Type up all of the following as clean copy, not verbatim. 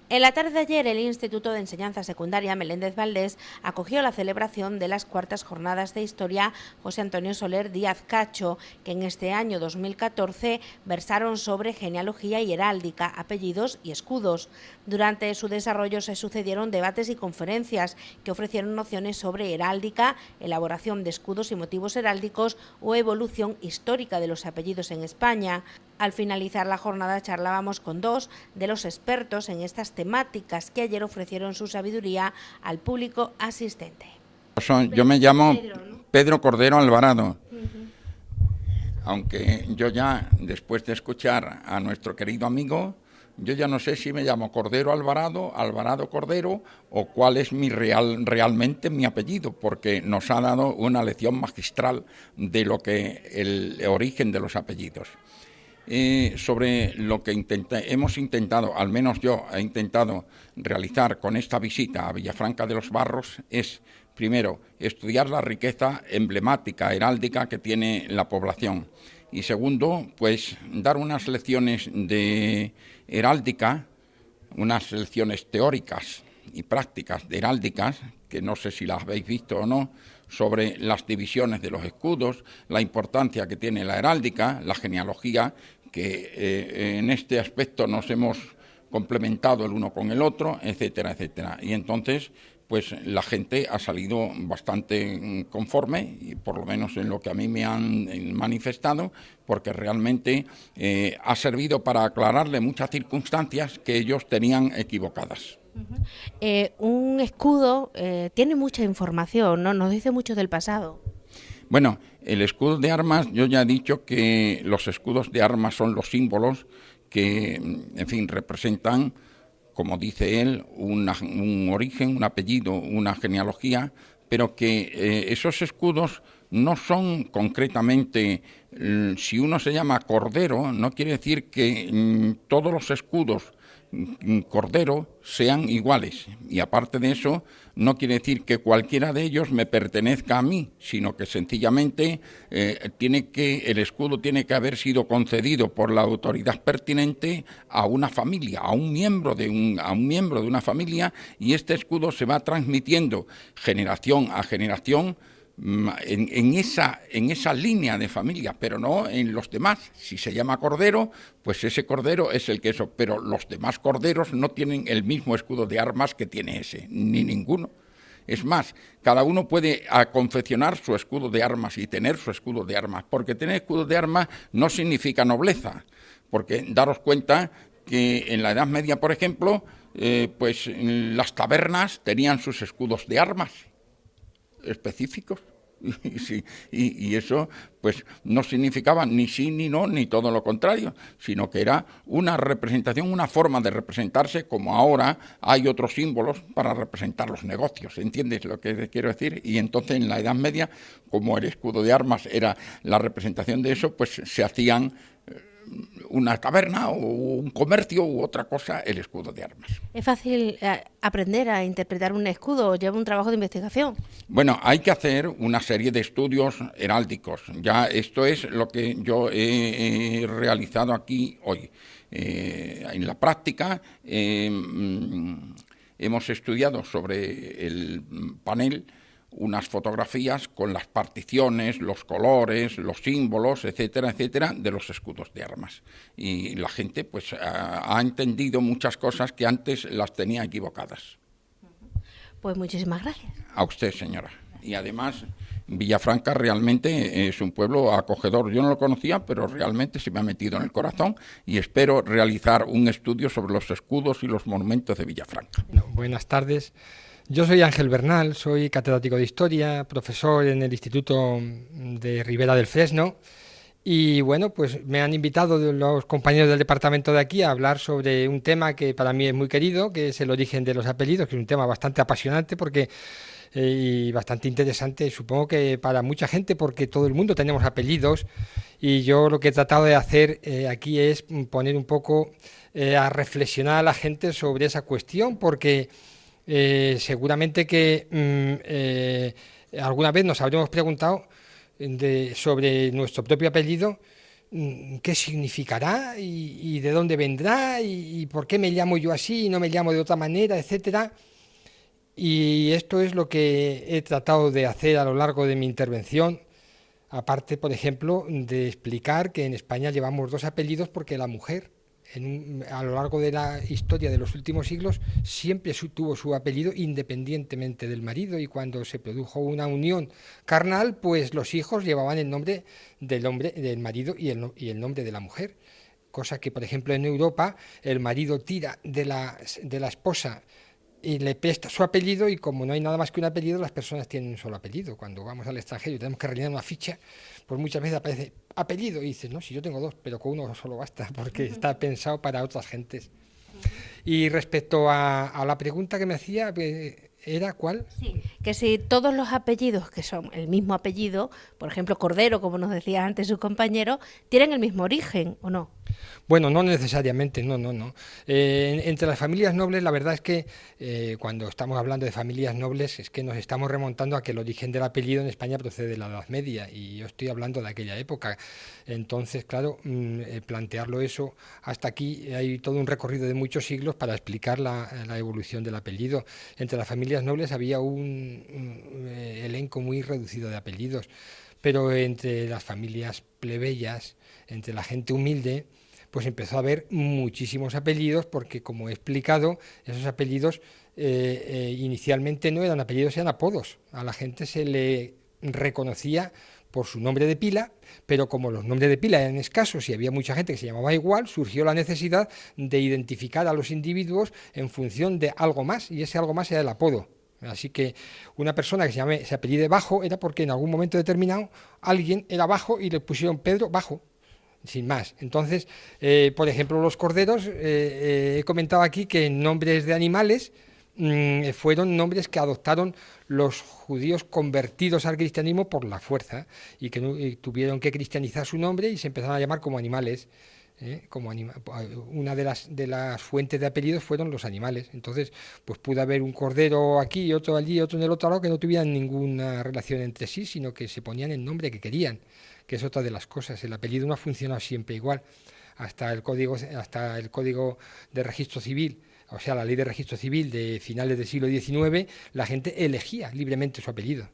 En la tarde de ayer, el Instituto de Enseñanza Secundaria Meléndez Valdés acogió la celebración de las cuartas jornadas de historia José Antonio Soler Díaz Cacho, que en este año 2014 versaron sobre genealogía y heráldica, apellidos y escudos. Durante su desarrollo se sucedieron debates y conferencias que ofrecieron nociones sobre heráldica, elaboración de escudos y motivos heráldicos o evolución histórica de los apellidos en España. Al finalizar la jornada charlábamos con dos de los expertos en estas temáticas que ayer ofrecieron su sabiduría al público asistente. Yo me llamo Pedro Cordero Alvarado, aunque yo ya, después de escuchar a nuestro querido amigo, yo ya no sé si me llamo Cordero Alvarado, Alvarado Cordero, o cuál es realmente mi apellido, porque nos ha dado una lección magistral de lo que el origen de los apellidos. Sobre lo que hemos intentado, al menos yo he intentado realizar con esta visita a Villafranca de los Barros, es, primero, estudiar la riqueza emblemática, heráldica que tiene la población. Y segundo, pues dar unas lecciones de heráldica, unas lecciones teóricas y prácticas de heráldicas, que no sé si las habéis visto o no, sobre las divisiones de los escudos, la importancia que tiene la heráldica, la genealogía, que en este aspecto nos hemos complementado el uno con el otro, etcétera, etcétera. Y entonces, pues la gente ha salido bastante conforme, y por lo menos en lo que a mí me han manifestado, porque realmente ha servido para aclararle muchas circunstancias que ellos tenían equivocadas. Un escudo tiene mucha información, ¿no? Nos dice mucho del pasado. Bueno, el escudo de armas, yo ya he dicho que los escudos de armas son los símbolos que, en fin, representan, como dice él, un origen, un apellido, una genealogía, pero que esos escudos no son concretamente, si uno se llama Cordero, no quiere decir que todos los escudos Cordero sean iguales, y aparte de eso no quiere decir que cualquiera de ellos me pertenezca a mí, sino que sencillamente el escudo tiene que haber sido concedido por la autoridad pertinente a una familia, a un miembro de una familia, y este escudo se va transmitiendo generación a generación en esa línea de familia, pero no en los demás. Si se llama Cordero, pues ese Cordero es el que eso, pero los demás Corderos no tienen el mismo escudo de armas que tiene ese, ni ninguno. Es más, cada uno puede confeccionar su escudo de armas y tener su escudo de armas, porque tener escudo de armas no significa nobleza, porque daros cuenta que en la Edad Media, por ejemplo, pues las tabernas tenían sus escudos de armas específicos. Y eso pues no significaba ni sí ni no, ni todo lo contrario, sino que era una representación, una forma de representarse, como ahora hay otros símbolos para representar los negocios, ¿entiendes lo que quiero decir? Y entonces en la Edad Media, como el escudo de armas era la representación de eso, pues se hacían una taberna o un comercio u otra cosa, el escudo de armas. ¿Es fácil aprender a interpretar un escudo o lleva un trabajo de investigación? Bueno, hay que hacer una serie de estudios heráldicos. Ya esto es lo que yo he realizado aquí hoy. En la práctica hemos estudiado sobre el panel unas fotografías con las particiones, los colores, los símbolos, etcétera, etcétera, de los escudos de armas. Y la gente pues ha entendido muchas cosas que antes las tenía equivocadas. Pues muchísimas gracias. A usted, señora. Y además, Villafranca realmente es un pueblo acogedor. Yo no lo conocía, pero realmente se me ha metido en el corazón y espero realizar un estudio sobre los escudos y los monumentos de Villafranca. Buenas tardes. Yo soy Ángel Bernal, soy catedrático de Historia, profesor en el Instituto de Ribera del Fresno, y bueno, pues me han invitado los compañeros del departamento de aquí a hablar sobre un tema que para mí es muy querido, que es el origen de los apellidos, que es un tema bastante apasionante y bastante interesante, supongo que para mucha gente, porque todo el mundo tenemos apellidos, y yo lo que he tratado de hacer aquí es poner un poco a reflexionar a la gente sobre esa cuestión, porque seguramente que alguna vez nos habremos preguntado sobre nuestro propio apellido, qué significará y de dónde vendrá y por qué me llamo yo así y no me llamo de otra manera, etcétera. Y esto es lo que he tratado de hacer a lo largo de mi intervención, aparte, por ejemplo, de explicar que en España llevamos dos apellidos porque la mujer, a lo largo de la historia de los últimos siglos, siempre tuvo su apellido independientemente del marido, y cuando se produjo una unión carnal, pues los hijos llevaban el nombre del hombre, del marido, y el nombre de la mujer. Cosa que, por ejemplo, en Europa el marido tira de la esposa y le presta su apellido, y como no hay nada más que un apellido, las personas tienen un solo apellido. Cuando vamos al extranjero y tenemos que rellenar una ficha, pues muchas veces aparece apellido y dices, no, si yo tengo dos, pero con uno solo basta, porque está pensado para otras gentes. Y respecto a la pregunta que me hacía, ¿era cuál? Sí, que si todos los apellidos que son el mismo apellido, por ejemplo Cordero, como nos decía antes su compañero, tienen el mismo origen, ¿o no? Bueno, no necesariamente, no. Entre las familias nobles, la verdad es que cuando estamos hablando de familias nobles, es que nos estamos remontando a que el origen del apellido en España procede de la Edad Media, y yo estoy hablando de aquella época. Entonces, claro, plantearlo eso hasta aquí, hay todo un recorrido de muchos siglos para explicar la evolución del apellido. Entre las familias nobles había un elenco muy reducido de apellidos, pero entre las familias plebeyas, entre la gente humilde, pues empezó a haber muchísimos apellidos, porque, como he explicado, esos apellidos inicialmente no eran apellidos, eran apodos. A la gente se le reconocía por su nombre de pila, pero como los nombres de pila eran escasos y había mucha gente que se llamaba igual, surgió la necesidad de identificar a los individuos en función de algo más, y ese algo más era el apodo. Así que una persona que se apellide Bajo era porque en algún momento determinado alguien era Bajo y le pusieron Pedro Bajo, sin más. Entonces, por ejemplo, los corderos, he comentado aquí que nombres de animales fueron nombres que adoptaron los judíos convertidos al cristianismo por la fuerza, y que tuvieron que cristianizar su nombre y se empezaron a llamar como animales. Una de las fuentes de apellidos fueron los animales. Entonces, pues pudo haber un cordero aquí, otro allí, otro en el otro lado, que no tuvieran ninguna relación entre sí, sino que se ponían el nombre que querían, que es otra de las cosas. El apellido no ha funcionado siempre igual. Hasta el código de registro civil, o sea, la ley de registro civil de finales del siglo XIX, la gente elegía libremente su apellido.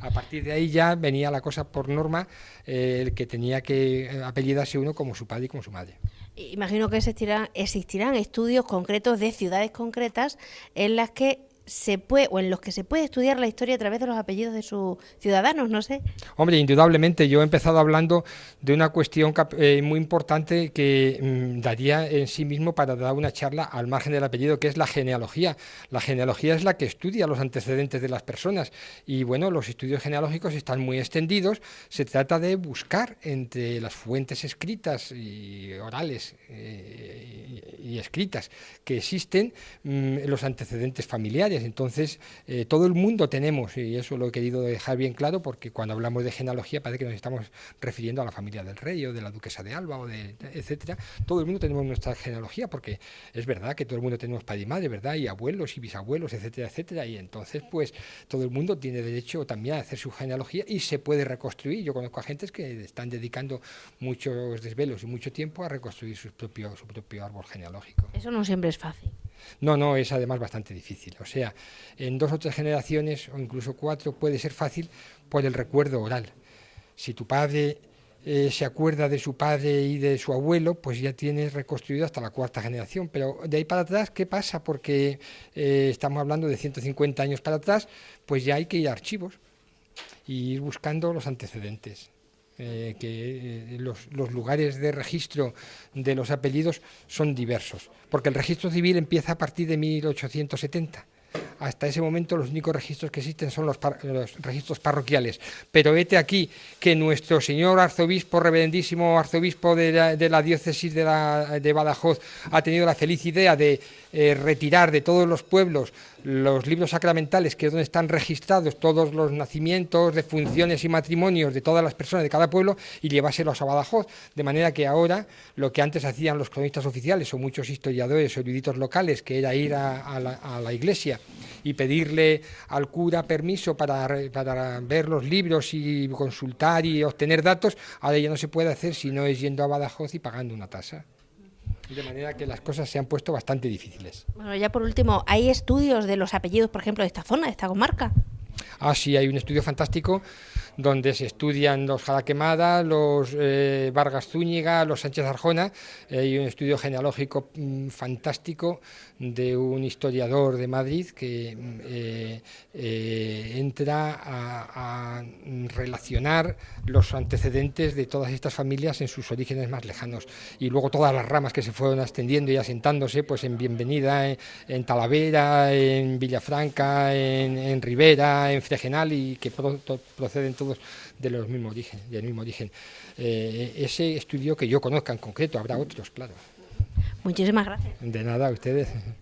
A partir de ahí ya venía la cosa por norma, el que tenía que apellidarse uno como su padre y como su madre. Imagino que existirán estudios concretos de ciudades concretas en las que en los que se puede estudiar la historia a través de los apellidos de sus ciudadanos, no sé. Hombre, indudablemente, yo he empezado hablando de una cuestión muy importante que daría en sí mismo para dar una charla al margen del apellido, que es la genealogía. La genealogía es la que estudia los antecedentes de las personas, y bueno, los estudios genealógicos están muy extendidos. Se trata de buscar entre las fuentes escritas y orales y escritas que existen los antecedentes familiares. Entonces, todo el mundo tenemos, y eso lo he querido dejar bien claro, porque cuando hablamos de genealogía parece que nos estamos refiriendo a la familia del rey o de la duquesa de Alba, etcétera. Todo el mundo tenemos nuestra genealogía, porque es verdad que todo el mundo tenemos padre y madre, ¿verdad? Y abuelos y bisabuelos, etcétera, etcétera. Y entonces, pues, todo el mundo tiene derecho también a hacer su genealogía y se puede reconstruir. Yo conozco a gentes que están dedicando muchos desvelos y mucho tiempo a reconstruir su propio árbol genealógico. Eso no siempre es fácil. No, es además bastante difícil. O sea, en 2 o 3 generaciones, o incluso 4, puede ser fácil por el recuerdo oral. Si tu padre se acuerda de su padre y de su abuelo, pues ya tienes reconstruido hasta la 4ª generación. Pero de ahí para atrás, ¿qué pasa? Porque estamos hablando de 150 años para atrás, pues ya hay que ir a archivos y ir buscando los antecedentes. Los lugares de registro de los apellidos son diversos, porque el registro civil empieza a partir de 1870. Hasta ese momento los únicos registros que existen son los registros parroquiales. Pero hete aquí que nuestro señor arzobispo, reverendísimo arzobispo de la diócesis de Badajoz, ha tenido la feliz idea de retirar de todos los pueblos los libros sacramentales, que es donde están registrados todos los nacimientos, defunciones y matrimonios de todas las personas de cada pueblo, y llevárselos a Badajoz. De manera que ahora lo que antes hacían los cronistas oficiales o muchos historiadores o eruditos locales, que era ir a la iglesia y pedirle al cura permiso para ver los libros y consultar y obtener datos, ahora ya no se puede hacer si no es yendo a Badajoz y pagando una tasa. De manera que las cosas se han puesto bastante difíciles. Bueno, ya por último, ¿hay estudios de los apellidos, por ejemplo, de esta zona, de esta comarca? Ah, sí, hay un estudio fantástico donde se estudian los Jaraquemada, los Vargas Zúñiga, los Sánchez Arjona. Hay un estudio genealógico fantástico de un historiador de Madrid que entra a relacionar los antecedentes de todas estas familias en sus orígenes más lejanos, y luego todas las ramas que se fueron extendiendo y asentándose pues en Bienvenida, en Talavera, en Villafranca, en Ribera, en Fregenal, y que proceden todos del mismo origen. Ese estudio que yo conozca en concreto, habrá otros, claro. Muchísimas gracias. De nada, a ustedes.